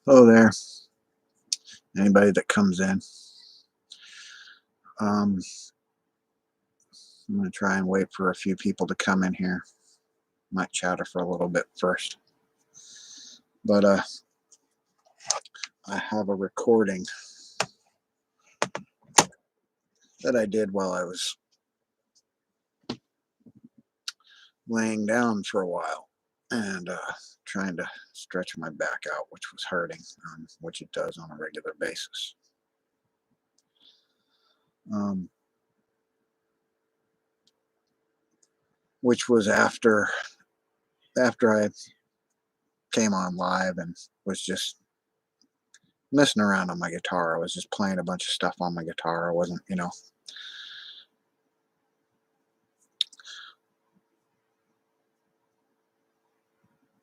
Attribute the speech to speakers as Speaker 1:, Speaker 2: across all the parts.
Speaker 1: Hello there. Anybody that comes in. I'm going to try and wait for a few people to come in here. Might chatter for a little bit first. But I have a recording that I did while I was laying down for a while and trying to stretch my back out, which was hurting, which it does on a regular basis. Which was after I came on live and was just messing around on my guitar. I was just playing a bunch of stuff on my guitar. I wasn't,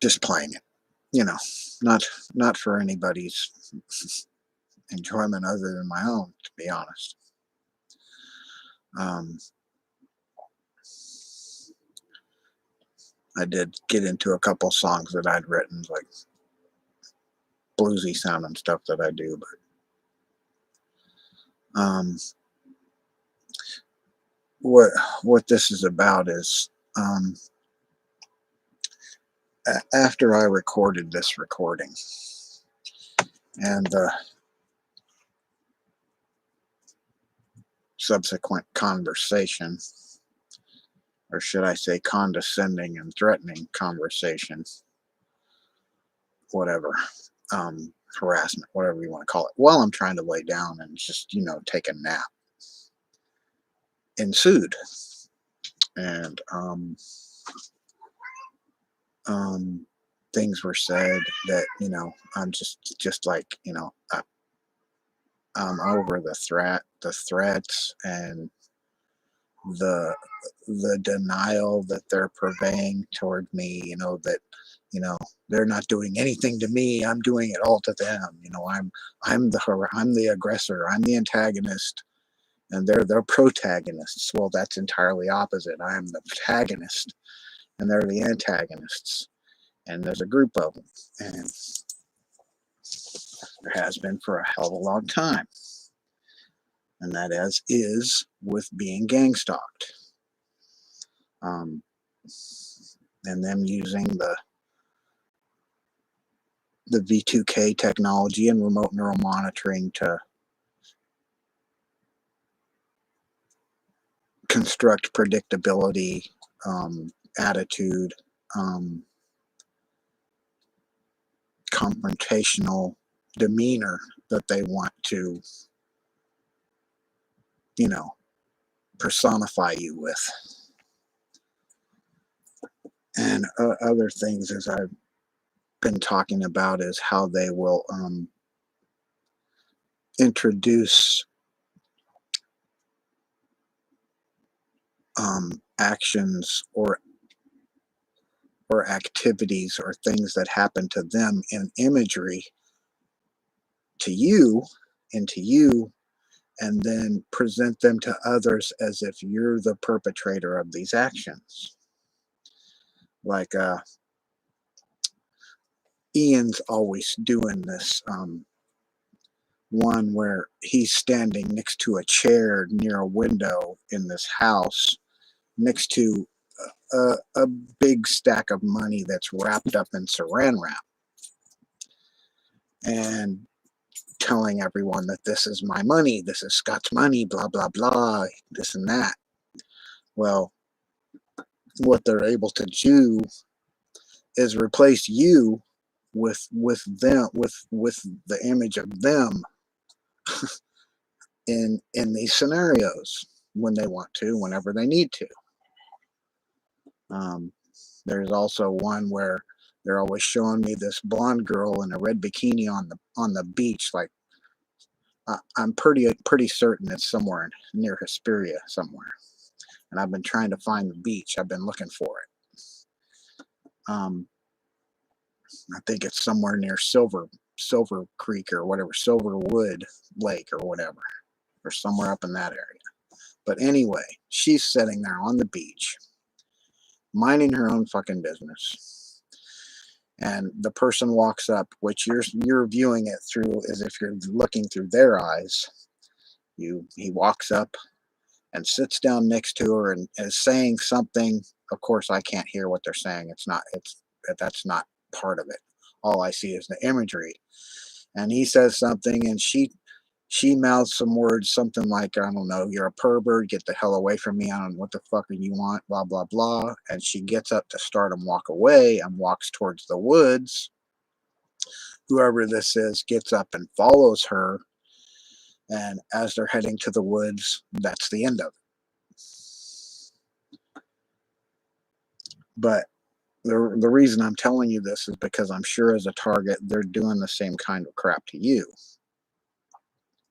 Speaker 1: just playing it, not for anybody's enjoyment other than my own, to be honest. I did get into a couple songs that I'd written, like bluesy sounding stuff that I do, but what this is about is after I recorded this recording and the subsequent conversation, or should I say condescending and threatening conversation, whatever, harassment, whatever you want to call it, while I'm trying to lay down and just, take a nap, ensued. And things were said that, I'm just like, I'm over the threats and the denial that they're purveying toward me, that they're not doing anything to me, I'm doing it all to them, I'm the aggressor, I'm the antagonist, and they're protagonists. Well, that's entirely opposite. I am the protagonist and they're the antagonists, and there's a group of them, and there has been for a hell of a long time, and that is with being gang stalked. And them using the V2K technology and remote neural monitoring to construct predictability, attitude, confrontational demeanor that they want to, personify you with. And other things, as I've been talking about, is how they will introduce actions or activities or things that happen to them in imagery into you, and then present them to others as if you're the perpetrator of these actions. Like Ian's always doing this one where he's standing next to a chair near a window in this house next to a big stack of money that's wrapped up in saran wrap, and telling everyone that this is my money, this is Scott's money, blah, blah, blah, this and that. Well, what they're able to do is replace you with them, with the image of them in these scenarios when they want to, whenever they need to. There's also one where they're always showing me this blonde girl in a red bikini on the beach. Like I'm pretty certain it's somewhere near Hesperia somewhere, and I've been trying to find the beach. I've been looking for it. I think it's somewhere near Silver Creek or whatever, Silverwood Lake or whatever, or somewhere up in that area. But anyway, she's sitting there on the beach, minding her own fucking business. and the person walks up, which you're viewing it through as if you're looking through their eyes. He walks up and sits down next to her and is saying something. Of course, I can't hear what they're saying. That's not part of it. All I see is the imagery. And he says something, and she mouths some words, something like, I don't know, you're a pervert, get the hell away from me, I don't know what the fuck you want, blah, blah, blah. And she gets up to start and walk away and walks towards the woods. Whoever this is gets up and follows her. And as they're heading to the woods, that's the end of it. But the reason I'm telling you this is because I'm sure as a target, they're doing the same kind of crap to you.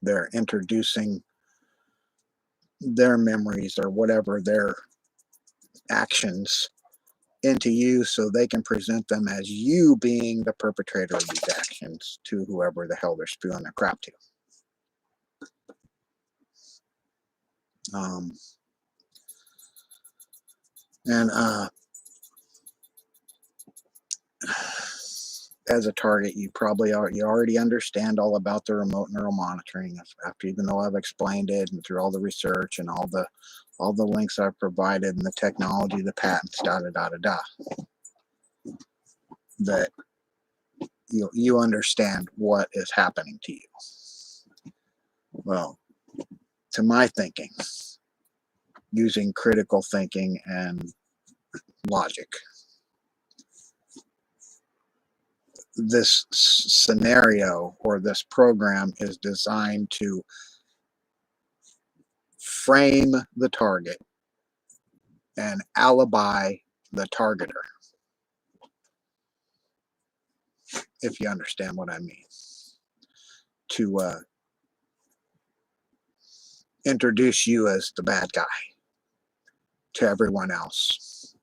Speaker 1: They're introducing their memories or whatever, their actions into you so they can present them as you being the perpetrator of these actions to whoever the hell they're spewing their crap to. And as a target, you already understand all about the remote neural monitoring. After, even though I've explained it and through all the research and all the links I've provided and the technology, the patents, that you understand what is happening to you. Well, to my thinking, using critical thinking and logic, this scenario or this program is designed to frame the target and alibi the targeter, if you understand what I mean, to introduce you as the bad guy to everyone else.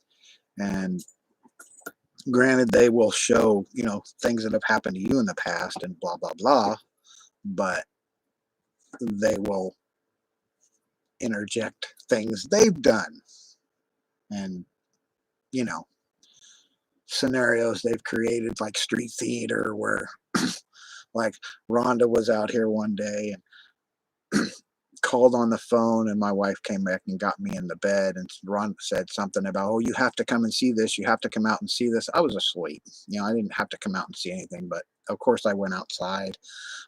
Speaker 1: And granted, they will show, things that have happened to you in the past and blah, blah, blah, but they will interject things they've done and, scenarios they've created, like street theater, where like Rhonda was out here one day and called on the phone, and my wife came back and got me in the bed, and Ron said something about, oh, you have to come and see this, you have to come out and see this. I was asleep, I didn't have to come out and see anything, but of course I went outside.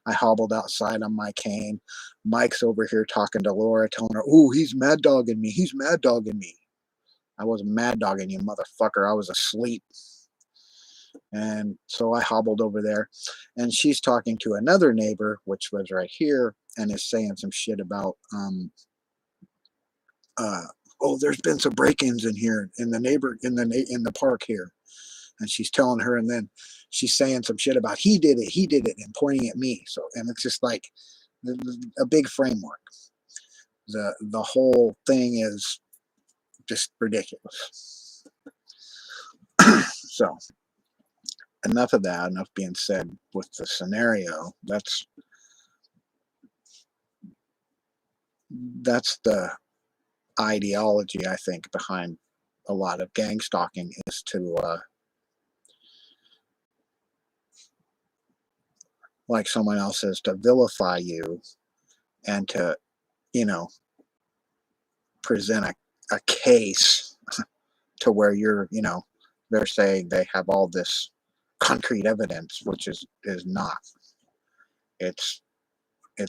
Speaker 1: I hobbled outside on my cane. Mike's over here talking to Laura, telling her, oh, he's mad dogging me, I wasn't mad dogging you, motherfucker, I was asleep. And so I hobbled over there, and she's talking to another neighbor, which was right here, and is saying some shit about, oh, there's been some break-ins in here in the park here, and she's telling her, and then she's saying some shit about he did it, and pointing at me. So, and it's just like a big framework. The whole thing is just ridiculous. So, enough of that. Enough being said with the scenario. That's the ideology, I think, behind a lot of gang stalking, is to like someone else says, to vilify you and to present a case to where you're they're saying they have all this concrete evidence, which is not. It's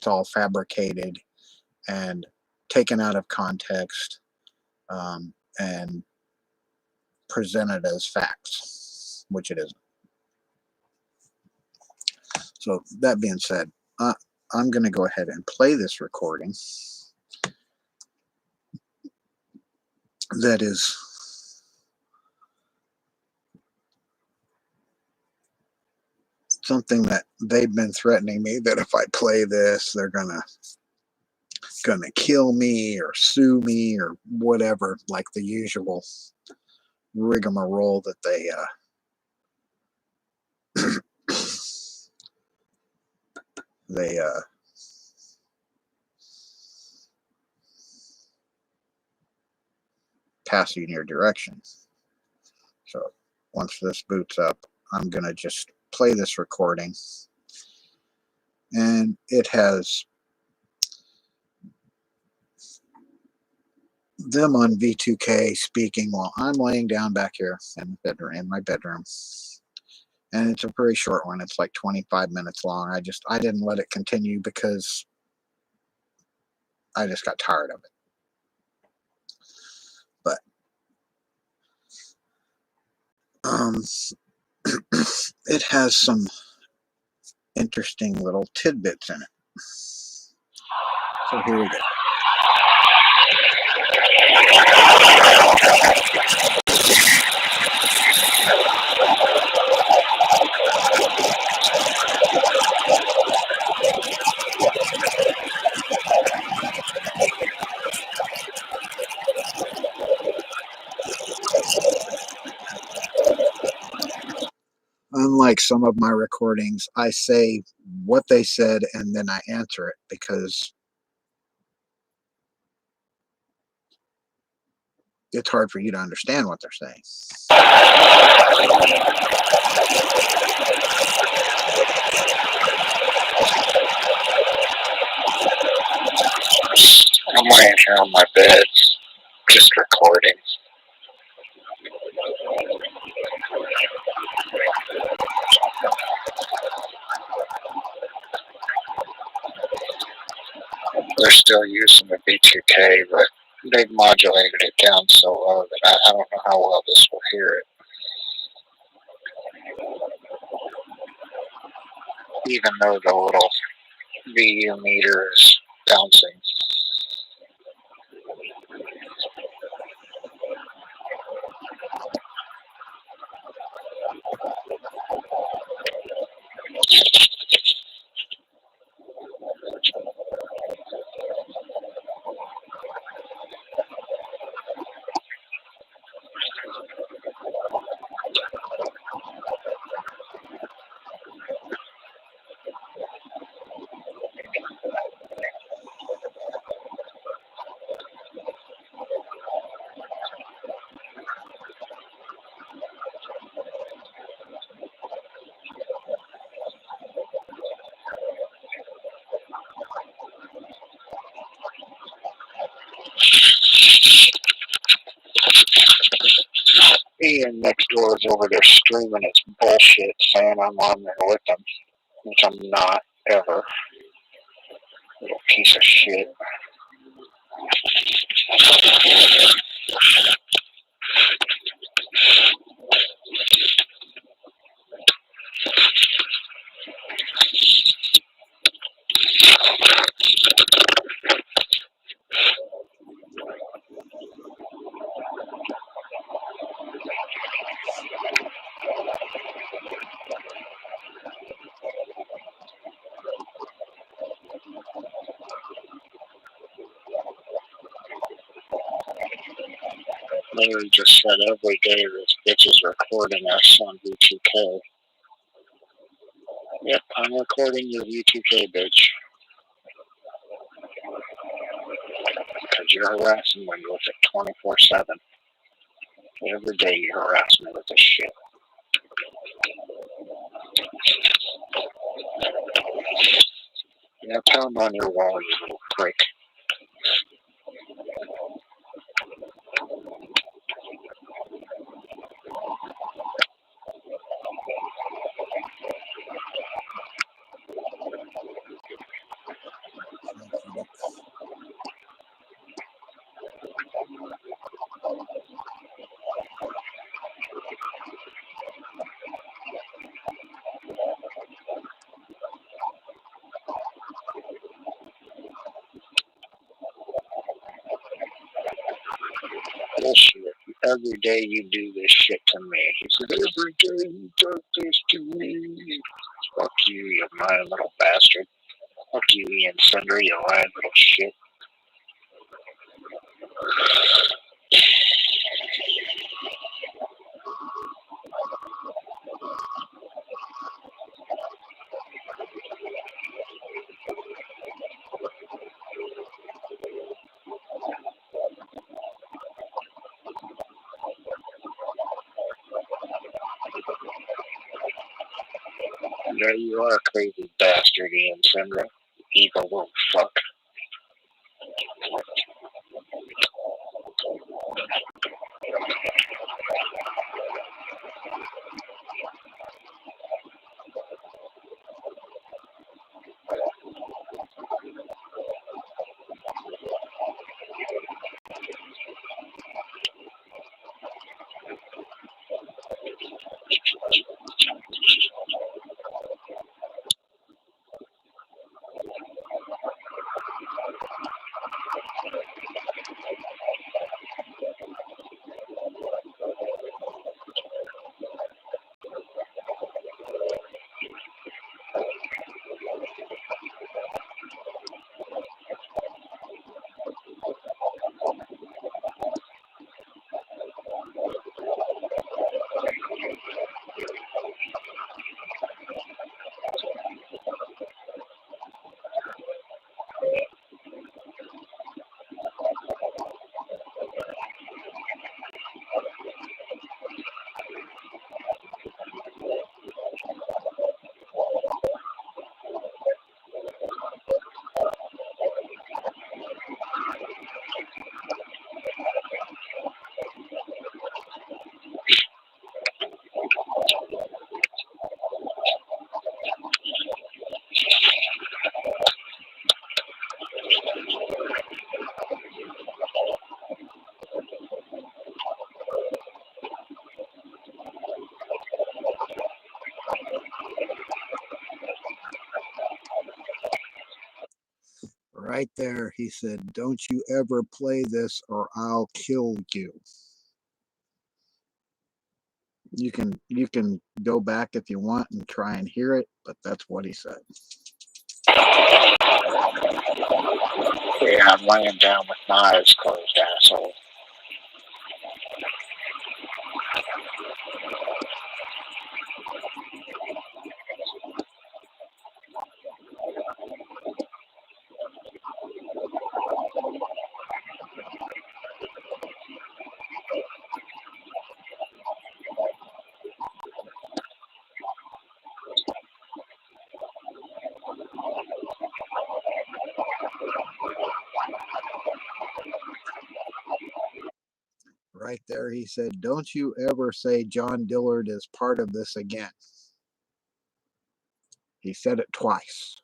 Speaker 1: all fabricated and taken out of context, and presented as facts, which it isn't. So that being said, I'm going to go ahead and play this recording that is something that they've been threatening me, that if I play this, they're gonna kill me or sue me or whatever, like the usual rigmarole that they pass you in your direction. So once this boots up, I'm going to just play this recording. And it has them on V2K speaking while I'm laying down back here in my bedroom. And it's a very short one. It's like 25 minutes long. I didn't let it continue because I just got tired of it. But it has some interesting little tidbits in it. So here we go. Unlike some of my recordings, I say what they said and then I answer it because it's hard for you to understand what they're saying. I'm laying here on my bed, just recording. They're still using the V2K, but they've modulated it down so low that I don't know how well this will hear it. Even though the little VU meter is bouncing. Ian next door is over there screaming it's bullshit, saying I'm on there with them, which I'm not, ever. Little piece of shit. Larry just said every day this bitch is recording us on V2K. Yep, I'm recording your V2K, bitch. Because you're harassing me with it 24/7. Every day you harass me with this shit. Yeah, tell him on your wall, you little prick. Bullshit. Every day you do this shit to me. He said, every day you do this to me. Fuck you, you lying little bastard. Fuck you, Ian Sundry, you lying little shit.
Speaker 2: Yeah, you are a crazy bastard, Ian Sindra. Evil little fuck.
Speaker 1: Right there, he said, "Don't you ever play this or I'll kill you." You can go back if you want and try and hear it, but that's what he said.
Speaker 2: Yeah, I'm laying down with my eyes closed, asshole.
Speaker 1: Right there, he said, "Don't you ever say John Dillard is part of this again." He said it twice.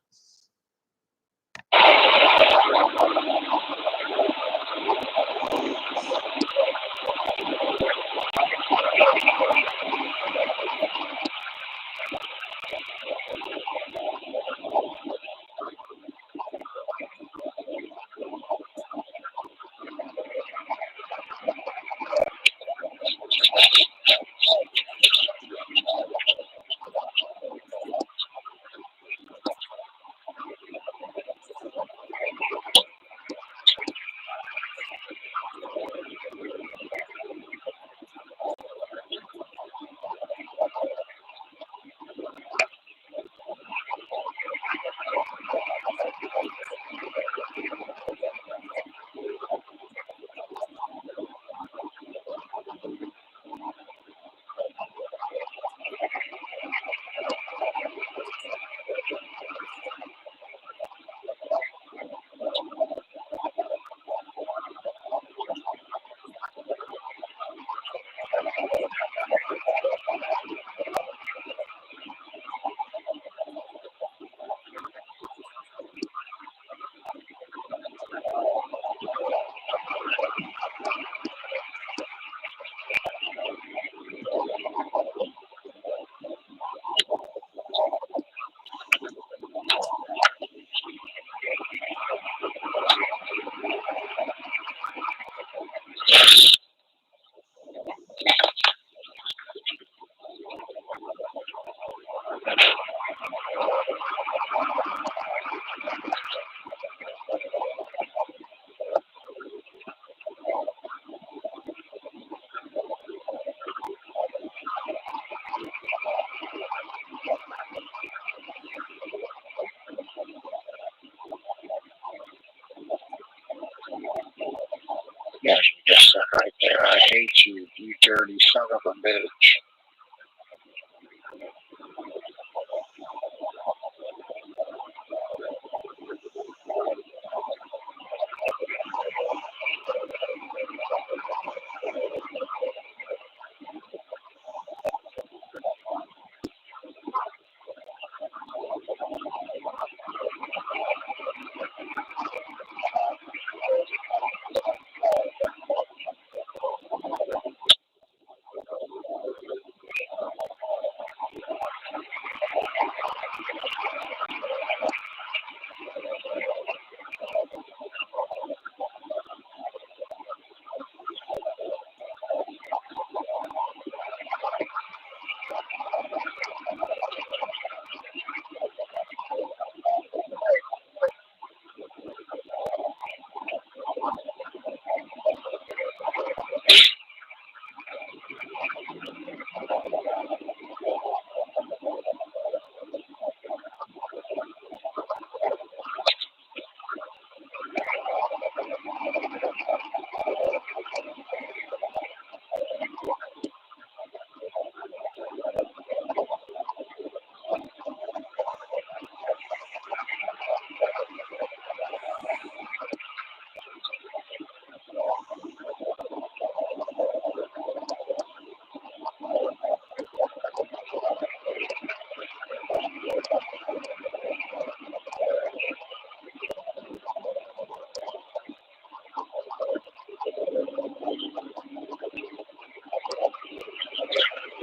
Speaker 1: Yeah, you just said right there, I hate you, you dirty son of a bitch.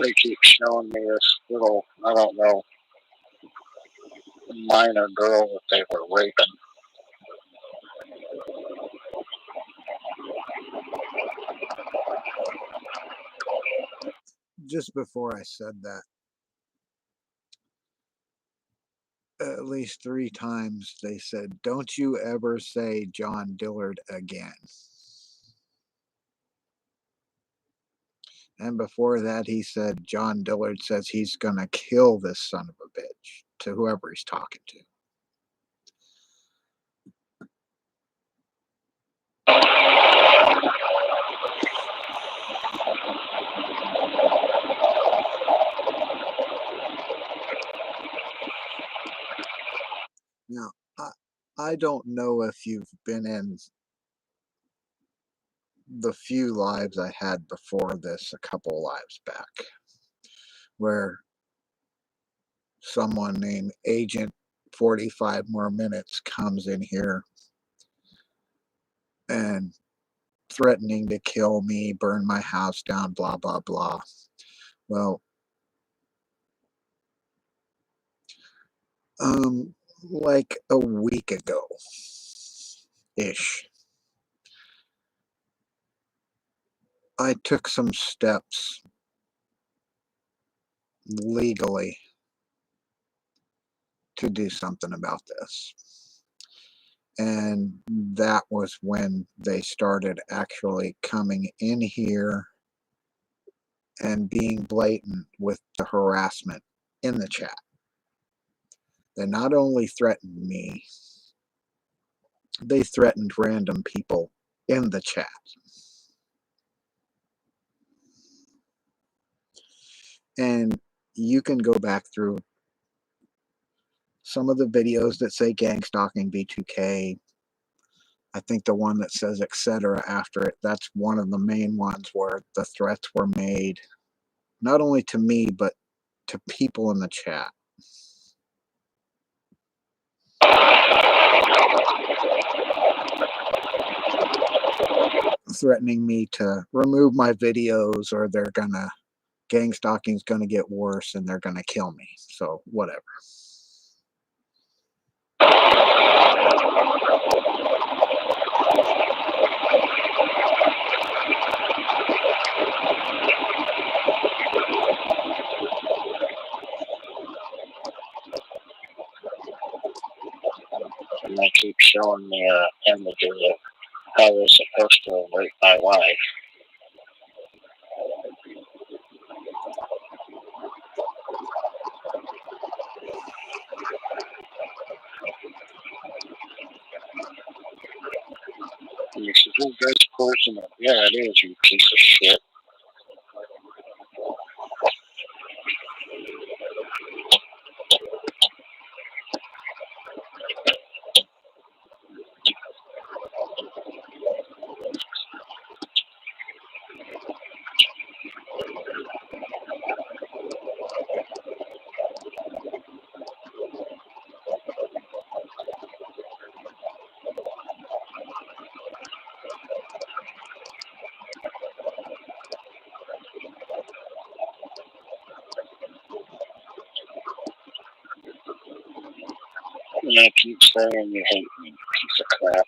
Speaker 2: They keep showing me this little, I don't know, minor girl that they were raping.
Speaker 1: Just before I said that, at least 3 times they said, "Don't you ever say John Dillard again." And before that, he said, "John Dillard says he's going to kill this son of a bitch," to whoever he's talking to. Now, I don't know if you've been in the few lives I had before this, a couple lives back, where someone named Agent 45 More Minutes comes in here and threatening to kill me, burn my house down, blah, blah, blah. Well, like a week ago ish, I took some steps legally to do something about this. And that was when they started actually coming in here and being blatant with the harassment in the chat. They not only threatened me, they threatened random people in the chat. And you can go back through some of the videos that say gang stalking B2K. I think the one that says etc. after it, that's one of the main ones where the threats were made, not only to me, but to people in the chat. Threatening me to remove my videos, or they're gonna, gang stalking's gonna get worse and they're gonna kill me. So whatever.
Speaker 2: And they keep showing me images of how they're supposed to rape my wife. And he says, "Who's this person?" Yeah, it is, you piece of shit. And I keep saying you hate me, piece of crap.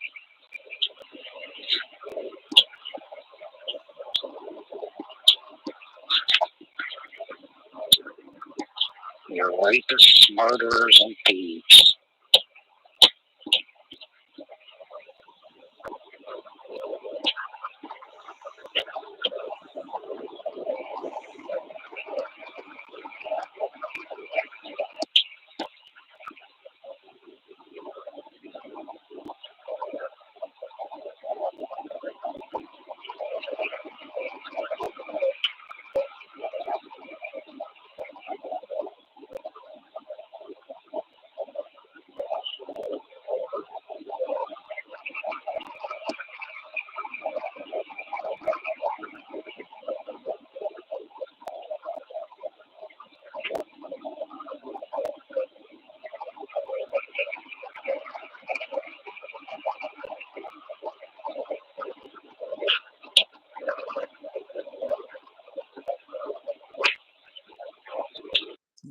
Speaker 2: You're rapists, murderers, and thieves.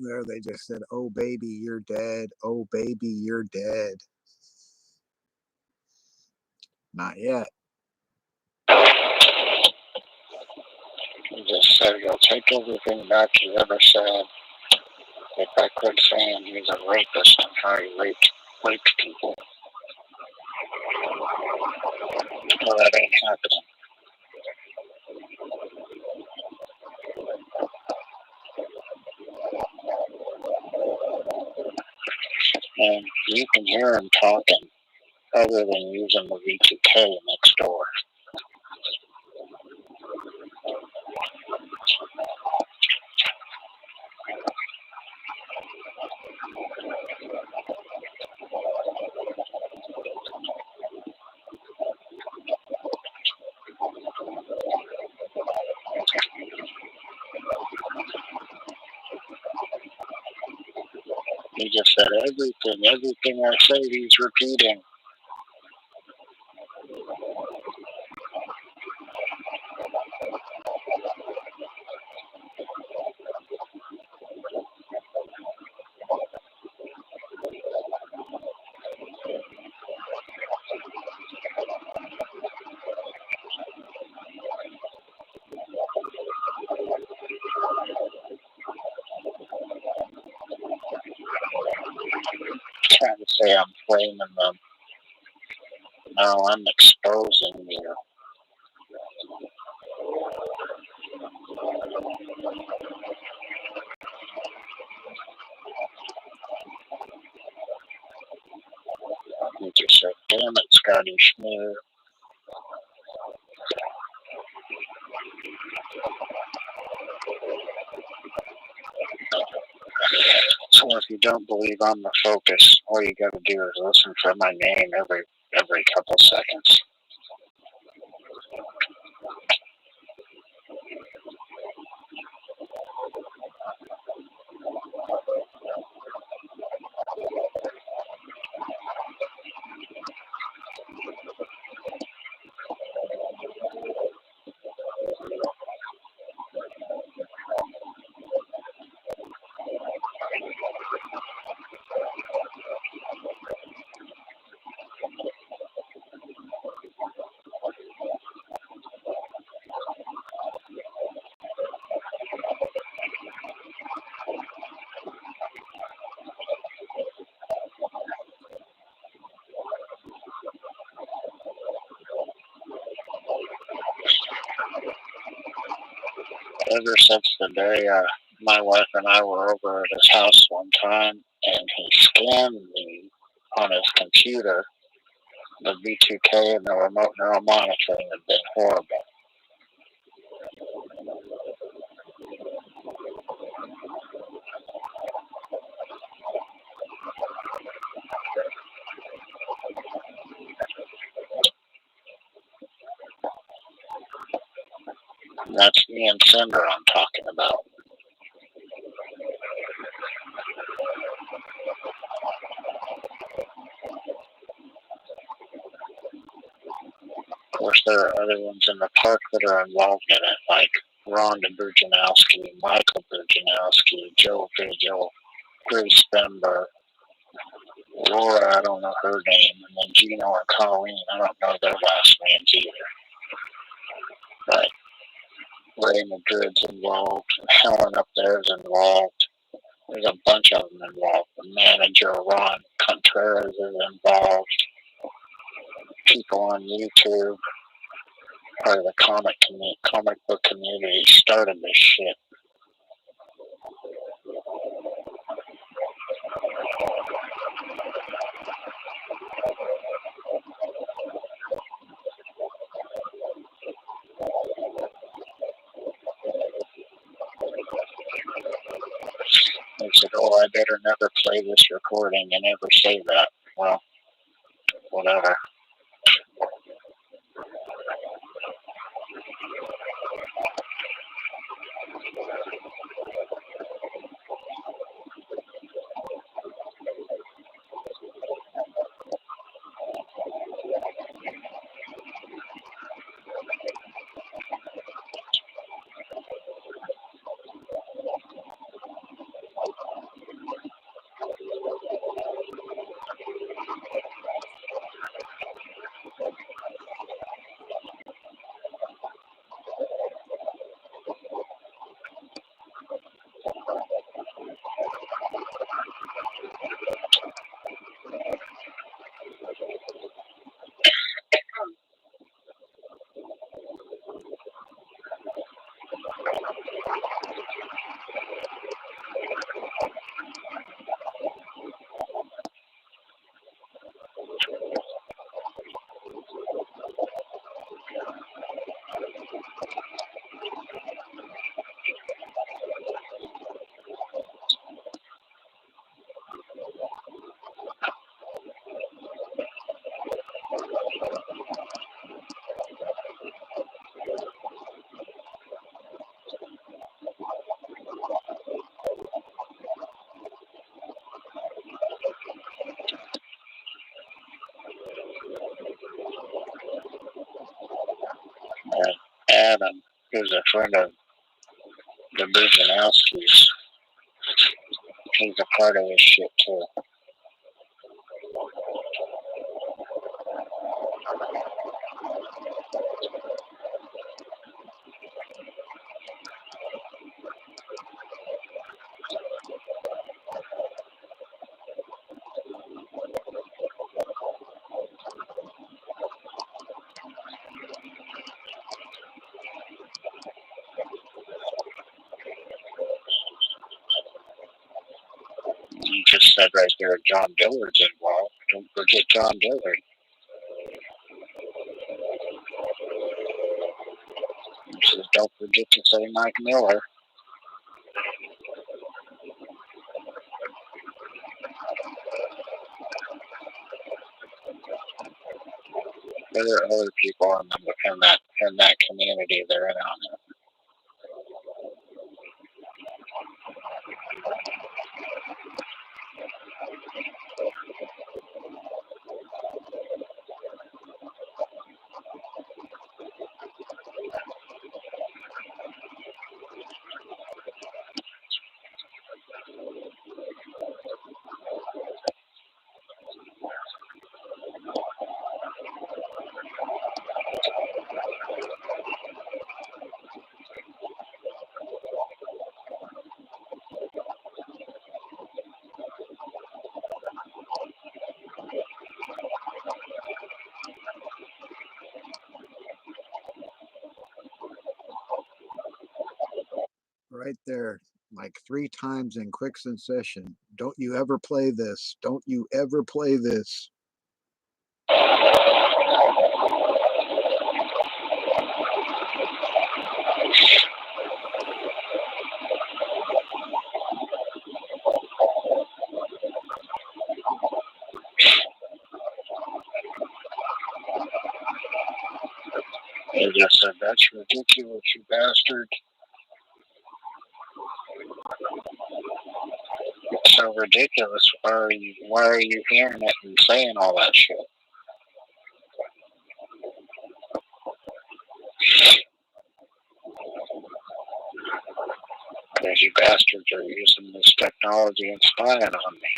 Speaker 1: There they just said, "Oh baby, you're dead. Oh baby, you're dead." Not yet.
Speaker 2: He just said he'll take everything back he ever said. If I quit saying he's a rapist and how he raped people. Well, that ain't happening. And you can hear him talking other than using the V2K next door. He just said everything I say he's repeating. Trying to say I'm blaming them. No, I'm exposing you. He just said, damn it, Scotty Schmear. So if you don't believe I'm the focus, all you gotta do is listen for my name every couple seconds. Ever since the day my wife and I were over at his house one time, and he scanned me on his computer, the V2K and the remote neural monitoring have been horrible. That's Ian Sender I'm talking about. Of course, there are other ones in the park that are involved in it, like Rhonda Burjanowski, Michael Burjanowski, Joe Vigil, Grace Bember, Laura, I don't know her name, and then Gino and Colleen, I don't know their last names either. But Ray Madrid's involved, Helen up there is involved. There's a bunch of them involved. The manager, Ron Contreras, is involved. People on YouTube, part of the comic book community, started this shit. They said, oh, I better never play this recording and ever say that. Well, whatever. Adam, who's a friend of the Virginowskis. He's a part of this shit too. You just said right there John Dillard's involved. Don't forget John Dillard. He says don't forget to say Mike Miller. There are other people in that community that are in on it.
Speaker 1: Right there, like 3 times in quick succession. Don't you ever play this. Don't you ever play this.
Speaker 2: They just said, that's ridiculous, you bastard. It's so ridiculous. Why are you hearing it and saying all that shit? Because you bastards are using this technology and spying on me.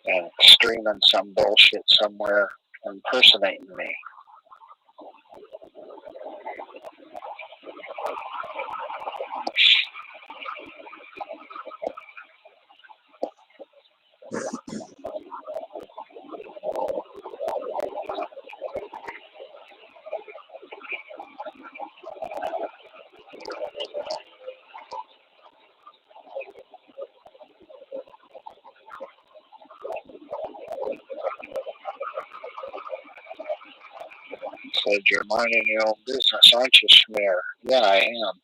Speaker 2: And streaming some bullshit somewhere, impersonating me. Said, you're minding your own business, aren't you, Schmear? Yeah, I am.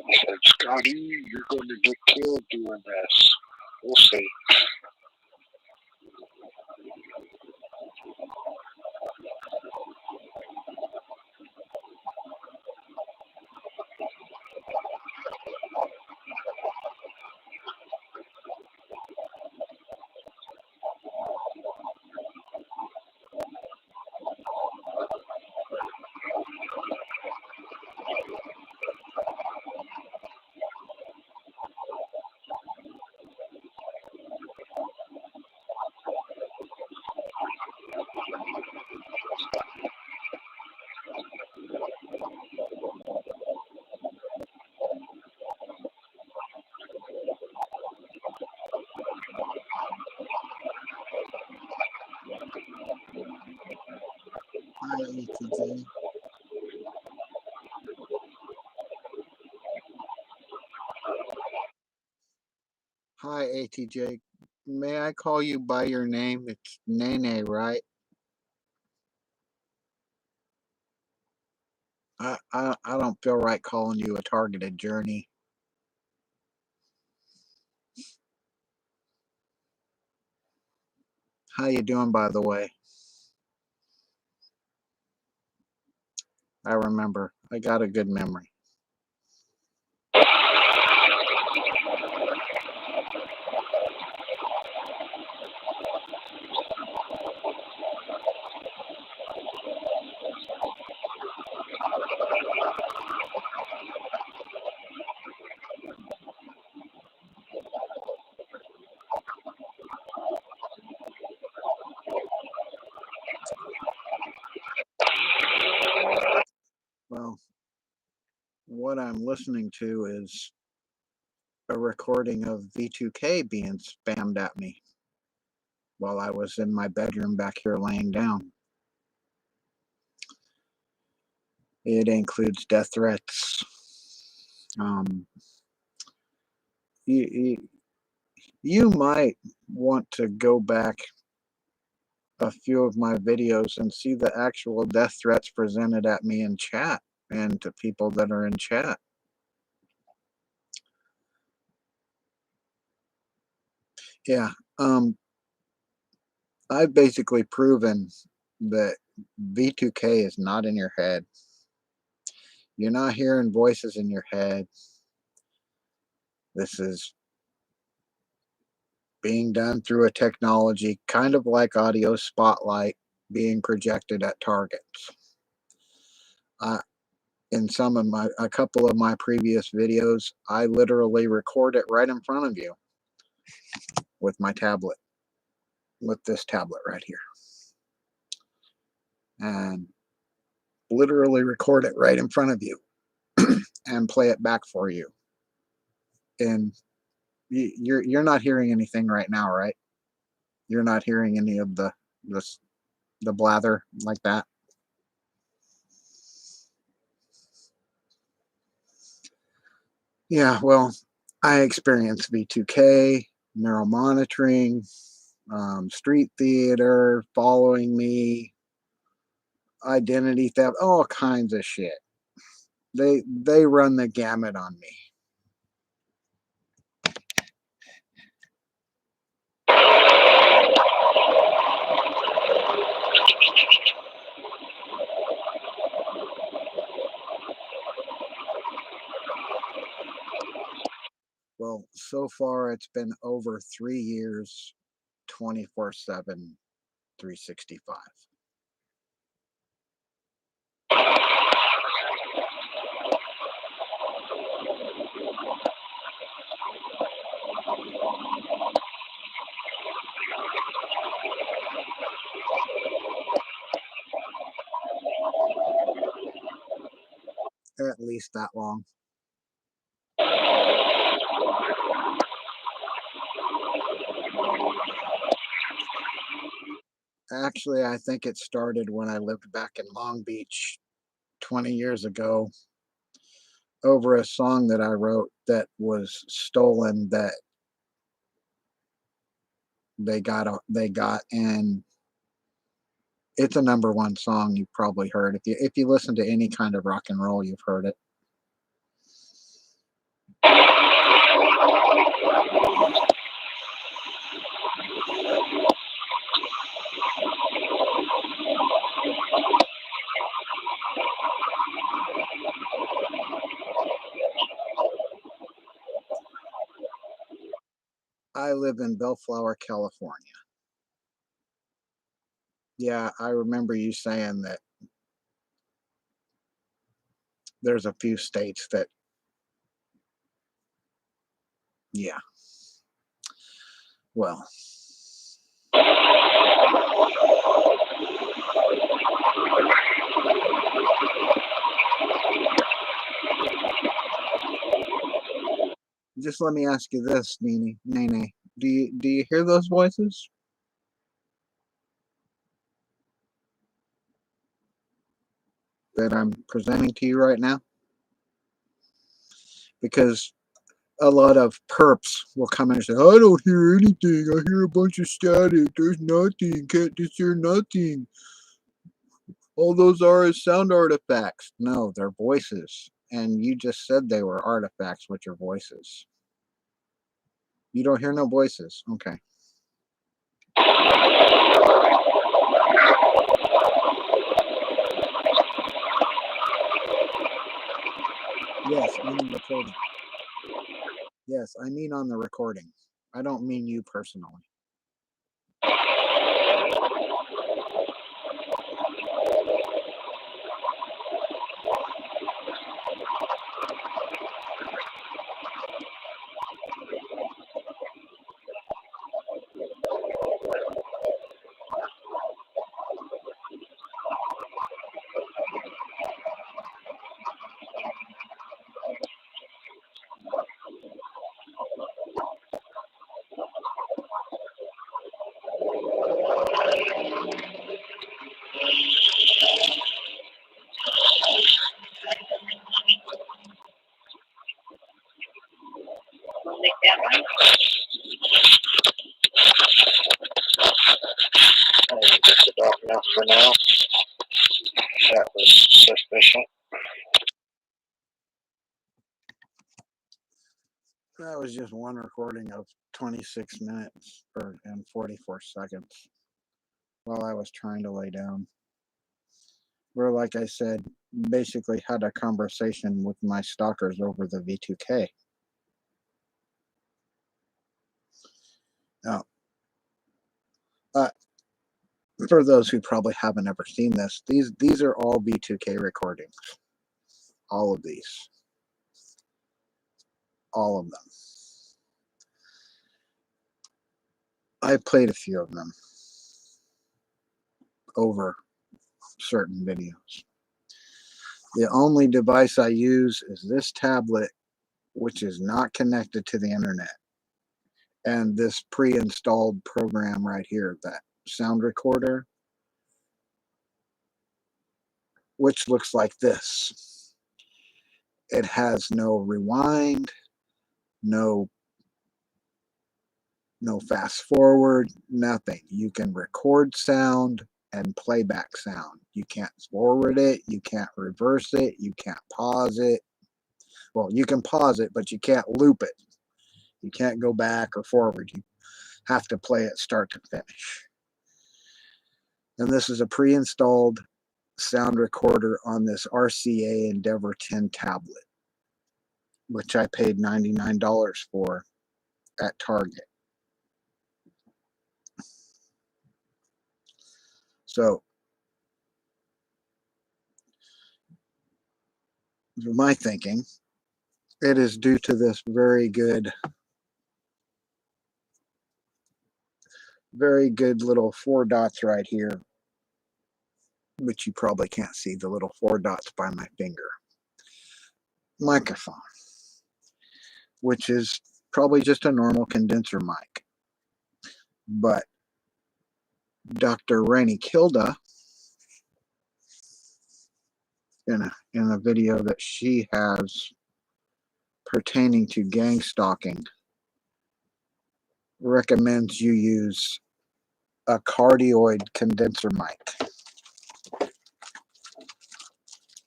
Speaker 2: He said, Scotty, you're going to get killed doing this. We'll see.
Speaker 1: Hi, ATJ. Hi, ATJ. may I call you by your name? It's Nene, right? I don't feel right calling you a targeted journey. How you doing, by the way? I remember. I got a good memory. Well, what I'm listening to is a recording of V2K being spammed at me while I was in my bedroom back here laying down. It includes death threats. You, you might want to go back a few of my videos and see the actual death threats presented at me in chat and to people that are in chat. Yeah, I've basically proven that V2K is not in your head. You're not hearing voices in your head. This is being done through a technology kind of like audio spotlight being projected at targets. In a couple of my previous videos, I literally record it right in front of you with my tablet, with this tablet right here, and literally record it right in front of you and play it back for you. And you're not hearing anything right now, right? You're not hearing any of the blather like that. Yeah, well, I experienced V2K, neuromonitoring, street theater, following me, identity theft, all kinds of shit. They run the gamut on me. Well, so far it's been over 3 years, 24/7, 365. At least that long. Actually, I think it started when I lived back in Long Beach 20 years ago over a song that I wrote that was stolen that they got, and it's a #1 song you've probably heard. If you listen to any kind of rock and roll, you've heard it. I live in Bellflower, California. Yeah, I remember you saying that there's a few states that, yeah. Well, just let me ask you this, Nene. Do you hear those voices that I'm presenting to you right now? Because a lot of perps will come in and say, I don't hear anything. I hear a bunch of static. There's nothing. Can't discern nothing. All those are is sound artifacts. No, they're voices. And you just said they were artifacts with your voices. You don't hear no voices. Okay. Yes, on the recording. Yes, I mean on the recording. I don't mean you personally.
Speaker 2: Just about enough for now. That was sufficient.
Speaker 1: That was just one recording of 26 minutes and 44 seconds while I was trying to lay down. Where, like I said, basically had a conversation with my stalkers over the V2K. Now, for those who probably haven't ever seen this, these are all V2K recordings. All of these. All of them. I played a few of them over certain videos. The only device I use is this tablet, which is not connected to the internet, and this pre-installed program right here, that sound recorder, which looks like this. It has no rewind, no fast forward, nothing. You can record sound and playback sound. You can't forward it, you can't reverse it, you can't pause it. Well, you can pause it, but you can't loop it. You can't go back or forward. You have to play it start to finish. And this is a pre-installed sound recorder on this RCA Endeavor 10 tablet, which I paid $99 for at Target. So, my thinking, it is due to this very good little 4 dots right here, which you probably can't see the little 4 dots by my finger. Microphone, which is probably just a normal condenser mic. But Dr. Rainey Kilda, in a video that she has pertaining to gang stalking, recommends you use a cardioid condenser mic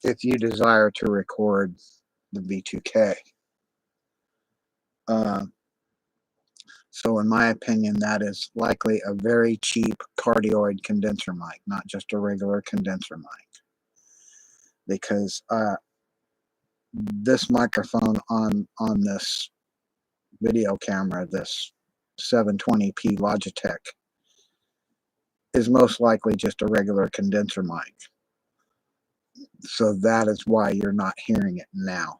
Speaker 1: if you desire to record the V2K. So in my opinion, that is likely a very cheap cardioid condenser mic, not just a regular condenser mic. Because this microphone on this video camera, this 720p Logitech, is most likely just a regular condenser mic. So that is why you're not hearing it now.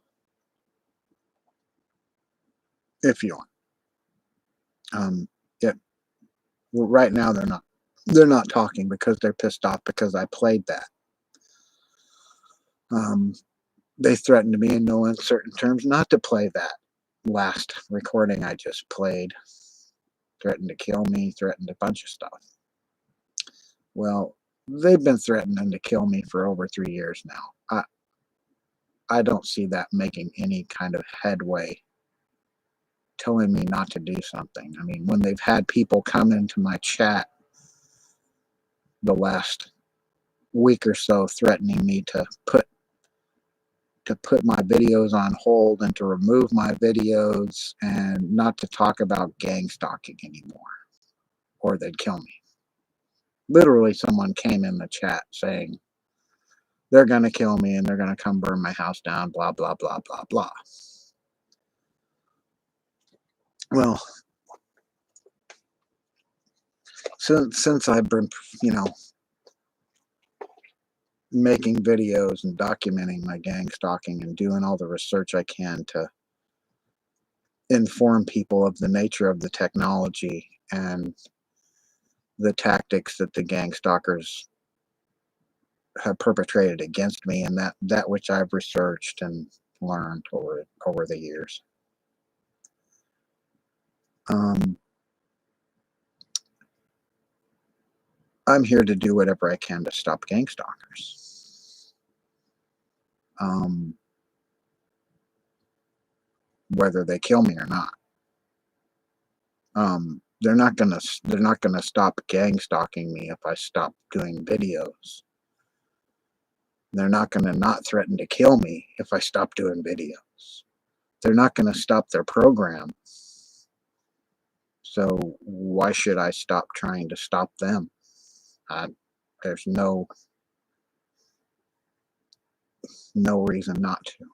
Speaker 1: If you want. Well, right now they're not talking because they're pissed off because I played that. They threatened me in no uncertain terms not to play that last recording I just played. Threatened to kill me, threatened a bunch of stuff. Well, they've been threatening to kill me for over 3 years now. I don't see that making any kind of headway telling me not to do something. I mean, when they've had people come into my chat the last week or so threatening me to put my videos on hold and to remove my videos and not to talk about gang stalking anymore, or they'd kill me. Literally, someone came in the chat saying they're going to kill me and they're going to come burn my house down, blah, blah, blah, blah, blah. Well, since I've been, making videos and documenting my gang stalking and doing all the research I can to inform people of the nature of the technology and the tactics that the gang stalkers have perpetrated against me, and that which I've researched and learned over the years. I'm here to do whatever I can to stop gang stalkers. Whether they kill me or not. They're not gonna stop gang stalking me if I stop doing videos. They're not gonna not threaten to kill me if I stop doing videos. They're not gonna stop their program. So why should I stop trying to stop them? There's no reason not to.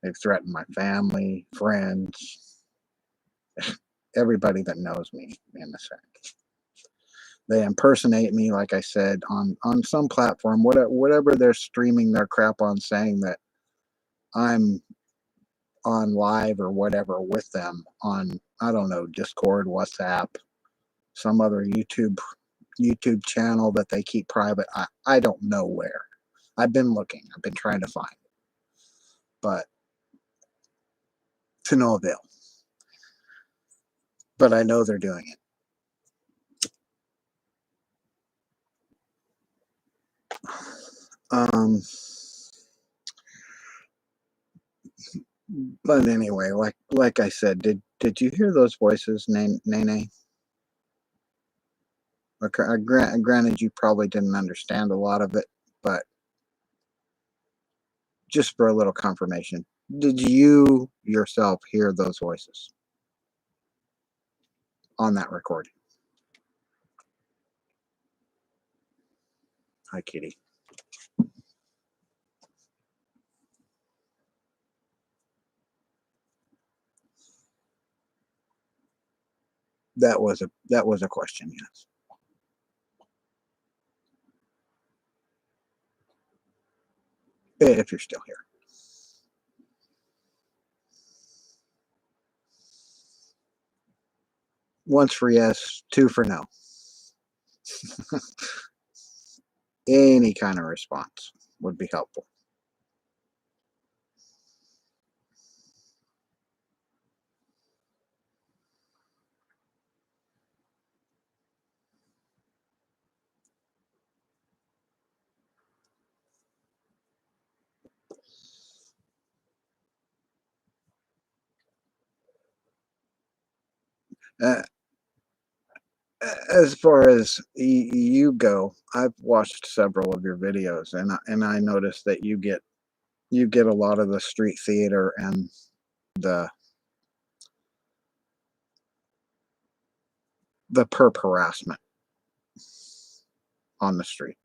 Speaker 1: They've threatened my family, friends, everybody that knows me, in a sense. They impersonate me, like I said, on some platform, whatever they're streaming their crap on, saying that I'm on live or whatever with them on, I don't know, Discord, WhatsApp, some other YouTube channel that they keep private. I don't know where. I've been looking. I've been trying to find it, but to no avail. But I know they're doing it. But anyway, like I said, did you hear those voices, Nene? Okay, granted, you probably didn't understand a lot of it, but just for a little confirmation, did you yourself hear those voices on that recording? Hi, Kitty. That was a question, yes. If you're still here. Once for yes, two for no. Any kind of response would be helpful. As far as you go, I've watched several of your videos, and I noticed that you get a lot of the street theater and the perp harassment on the street.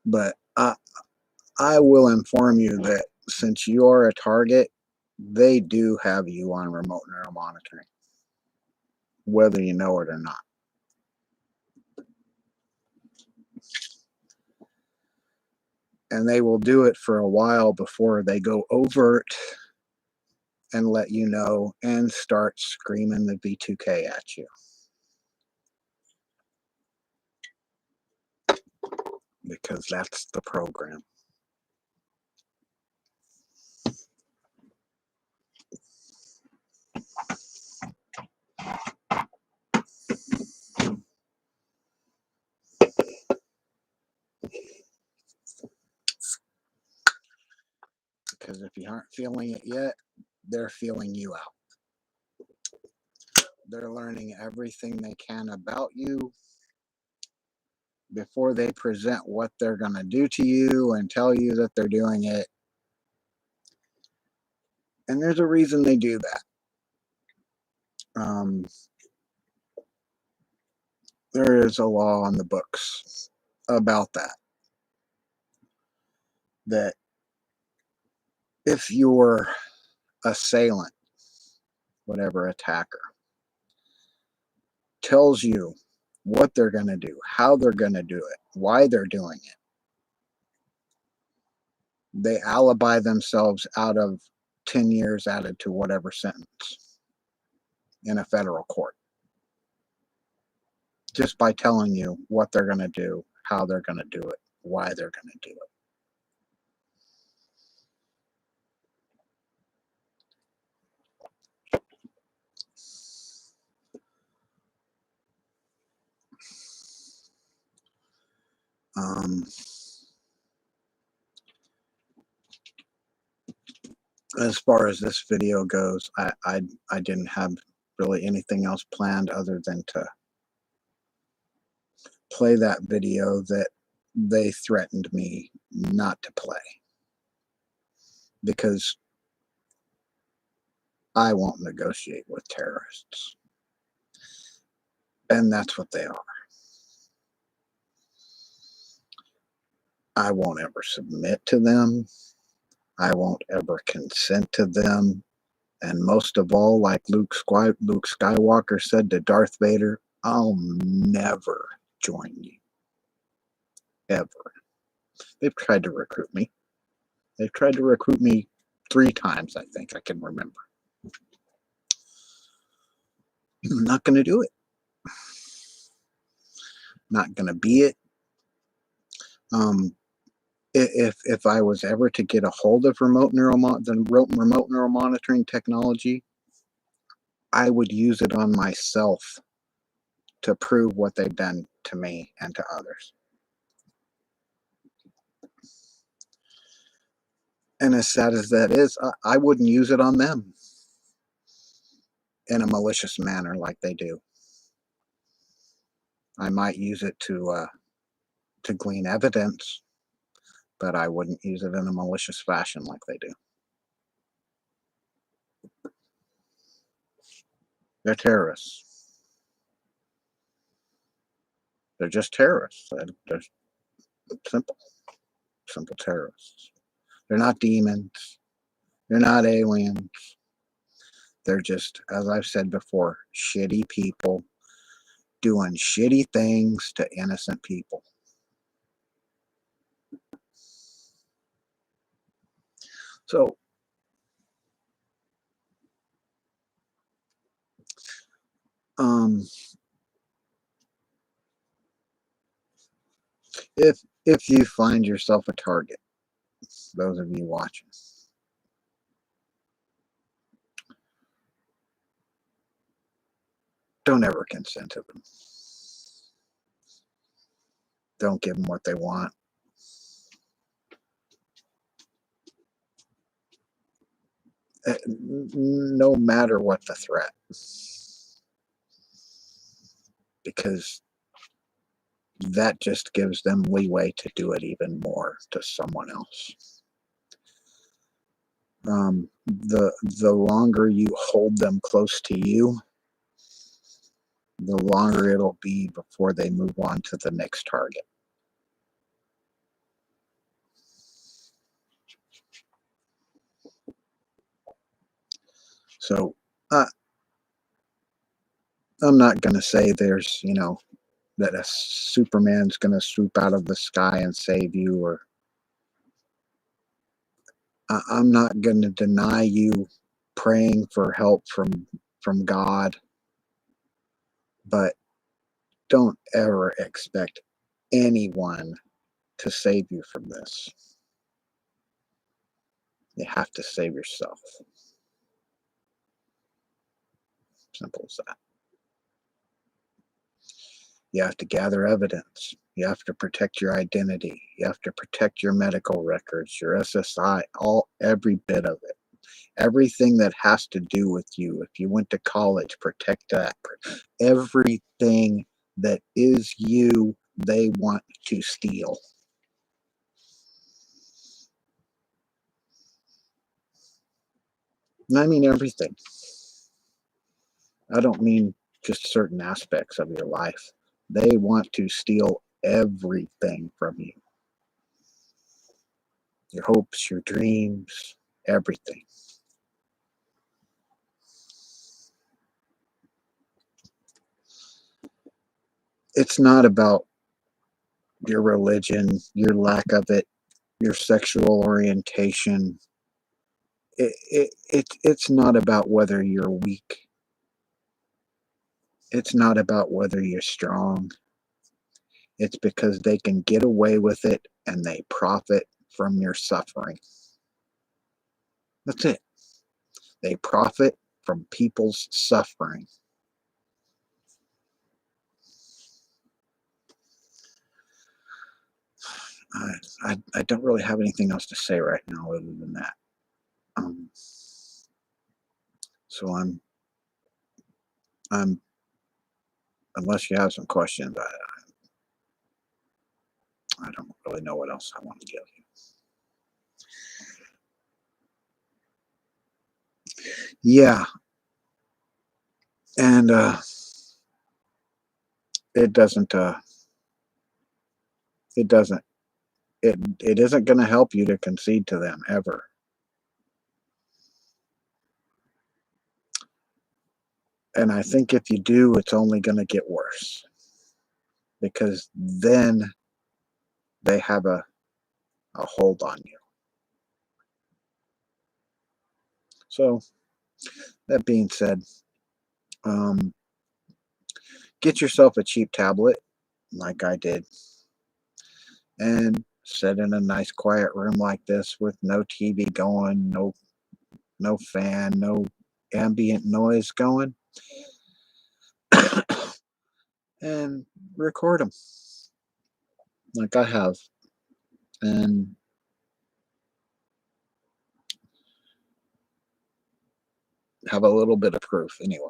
Speaker 1: But I will inform you that since you're a target, they do have you on remote neural monitoring, whether you know it or not. And they will do it for a while before they go overt and let you know and start screaming the V2K at you. Because that's the program. Because if you aren't feeling it yet, they're feeling you out. They're learning everything they can about you before they present what they're going to do to you and tell you that they're doing it. And there's a reason they do that. There is a law on the books about that. That if your assailant, whatever attacker, tells you what they're going to do, how they're going to do it, why they're doing it, they alibi themselves out of 10 years added to whatever sentence in a federal court. Just by telling you what they're going to do, how they're going to do it, why they're going to do it. As far as this video goes, I didn't have really anything else planned other than to play that video that they threatened me not to play, because I won't negotiate with terrorists, and that's what they are. I won't ever submit to them. I won't ever consent to them. And most of all, like Luke Skywalker said to Darth Vader, I'll never join you. Ever. They've tried to recruit me. They've tried to recruit me 3 times, I think I can remember. I'm not going to do it. Not going to be it. If I was ever to get a hold of remote neural monitoring technology, I would use it on myself to prove what they've done to me and to others. And as sad as that is, I wouldn't use it on them in a malicious manner like they do. I might use it to glean evidence, but I wouldn't use it in a malicious fashion like they do. They're terrorists. They're just terrorists. They're simple terrorists. They're not demons. They're not aliens. They're just, as I've said before, shitty people doing shitty things to innocent people. So, if you find yourself a target, those of you watching, don't ever consent to them. Don't give them what they want. No matter what the threat. Because that just gives them leeway to do it even more to someone else. The longer you hold them close to you, the longer it'll be before they move on to the next target. So, I'm not going to say there's, that a Superman's going to swoop out of the sky and save you, or I'm not going to deny you praying for help from God, but don't ever expect anyone to save you from this. You have to save yourself. Simple as that. You have to gather evidence. You have to protect your identity. You have to protect your medical records, your SSI, every bit of it. Everything that has to do with you. If you went to college, protect that. Everything that is you, they want to steal. And I mean everything. I don't mean just certain aspects of your life. They want to steal everything from you. Your hopes, your dreams, everything. It's not about your religion, your lack of it, your sexual orientation. It's not about whether you're weak. It's not about whether you're strong. It's because they can get away with it and they profit from your suffering. That's it. They profit from people's suffering. I don't really have anything else to say right now other than that. So I'm unless you have some questions, I don't really know what else I want to give you. Yeah, and it doesn't it doesn't it isn't going to help you to concede to them ever. And I think if you do, it's only going to get worse, because then they have a hold on you. So that being said, get yourself a cheap tablet like I did, and sit in a nice quiet room like this with no TV going, no fan, no ambient noise going, and record them like I have, and have a little bit of proof anyway.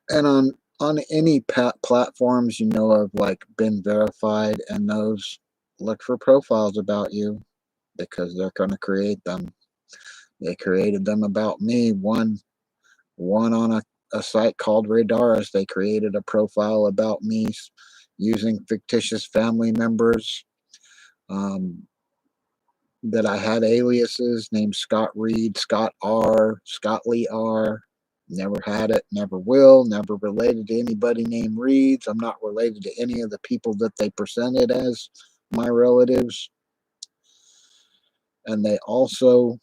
Speaker 1: And on any platforms you know of, like, been verified, and those, look for profiles about you, because they're going to create them. They created them about me. One on a site called Radaris, they created a profile about me using fictitious family members, that I had aliases named Scott Reed, Scott R, Scott Lee R. Never had it, never will, never related to anybody named Reeds. I'm not related to any of the people that they presented as my relatives. And they also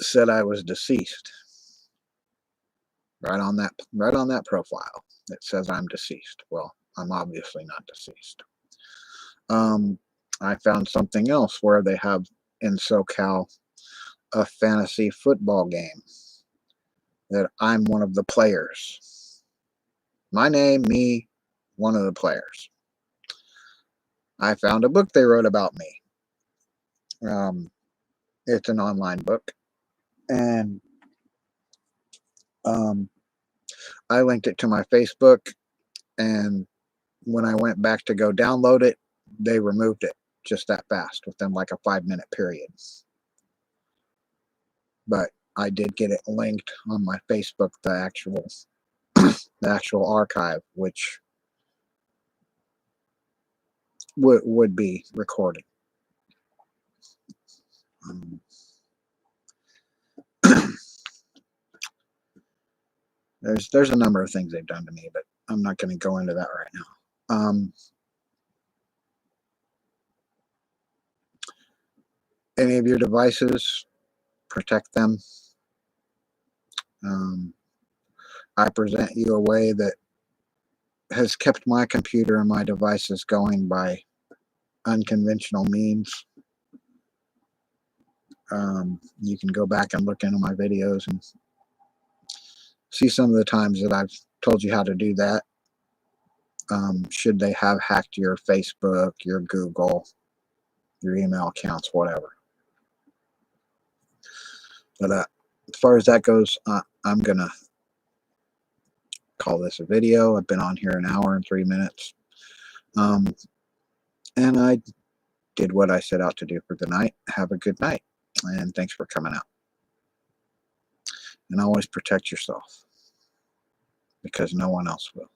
Speaker 1: said I was deceased. Right on that profile, it says I'm deceased. Well, I'm obviously not deceased. I found something else where they have in SoCal a fantasy football game that I'm one of the players. My name, me, one of the players. I found a book they wrote about me. It's an online book, and I linked it to my Facebook, and when I went back to go download it, they removed it just that fast within like a 5-minute period. But I did get it linked on my Facebook, the actual archive, which would be recorded. There's a number of things they've done to me, but I'm not going to go into that right now. Any of your devices, protect them. I present you a way that has kept my computer and my devices going by unconventional means. You can go back and look into my videos, and see some of the times that I've told you how to do that. Should they have hacked your Facebook, your Google, your email accounts, whatever. But as far as that goes, I'm going to call this a video. I've been on here an hour and 3 minutes. And I did what I set out to do for the night. Have a good night. And thanks for coming out. And always protect yourself, because no one else will.